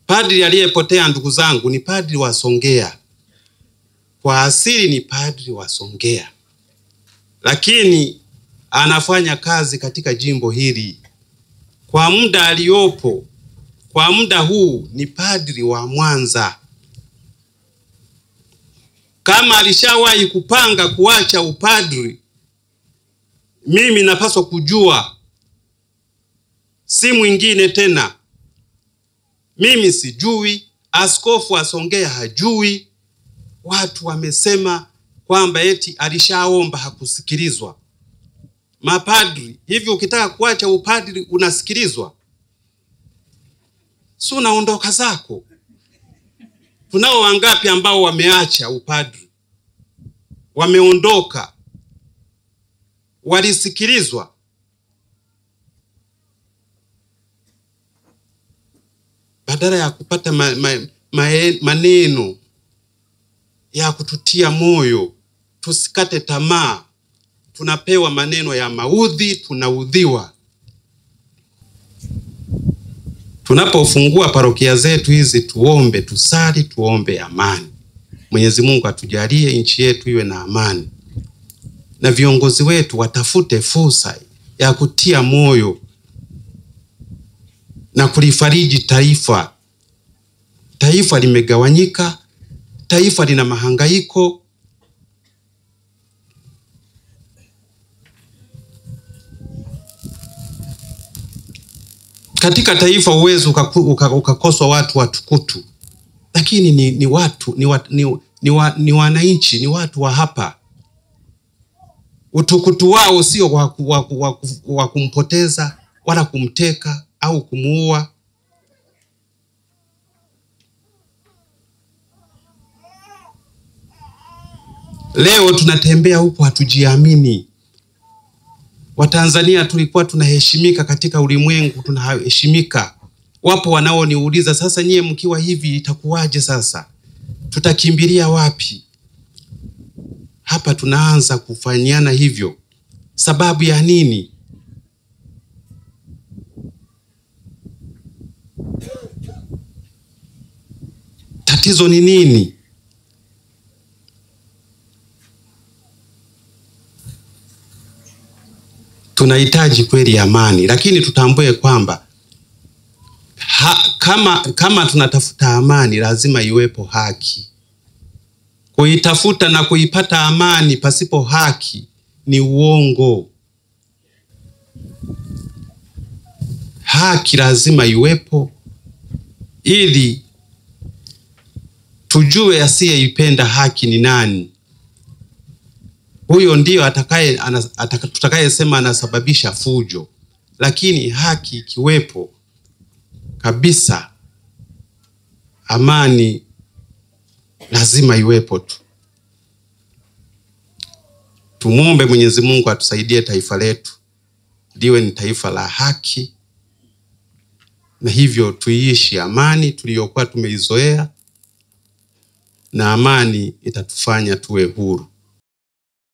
Padri aliyepotea, ndugu zangu, ni padri wa Songea. Kwa asili ni padri wa Songea, lakini anafanya kazi katika jimbo hili. Kwa muda aliopo, kwa muda huu ni padri wa Mwanza. Kama alishawahi kupanga kuacha upadri, mimi napaswa kujua, si mwingine tena. Mimi sijui, askofu wa Songea hajui. Watu wamesema kwamba eti alishaomba hakusikilizwa. Mapadri, hivi ukitaka kuacha upadri unasikilizwa? Si unaondoka zako. Tunao wangapi ambao wameacha upadri, wameondoka, walisikilizwa? Badala ya kupata maneno ya kututia moyo, tusikate tamaa, tunapewa maneno ya maudhi, tunaudhiwa. Tunapofungua parokia zetu hizi, tuombe, tusali, tuombe amani. Mwenyezi Mungu atujalie nchi yetu iwe na amani, na viongozi wetu watafute fursa ya kutia moyo na kulifariji taifa. Taifa limegawanyika, taifa lina mahangaiko. Katika taifa uwezo ukakoswa watu watukutu, lakini ni watu, ni wananchi, ni watu wa hapa. Utukutu wao sio wa kumpoteza wala kumteka au kumuua. Leo tunatembea huko hatujiamini. Watanzania tulikuwa tunaheshimika katika ulimwengu, tunaheshimika. Wapo wanaoniuliza, sasa nyie mkiwa hivi itakuwaje sasa? Tutakimbilia wapi? Hapa tunaanza kufanyana hivyo. Sababu ya nini? Tatizo ni nini? Tunahitaji kweli amani, lakini tutambue kwamba kama tunatafuta amani, lazima iwepo haki. Kuitafuta na kuipata amani pasipo haki ni uongo. Haki lazima iwepo ili tujue asiyeipenda haki ni nani. Huyo ndio tutakayesema anasababisha fujo. Lakini haki ikiwepo kabisa, amani lazima iwepo tu. Tumuombe Mwenyezi Mungu atusaidie taifa letu liwe ni taifa la haki, na hivyo tuiishi amani tuliyokuwa tumeizoea, na amani itatufanya tuwe huru.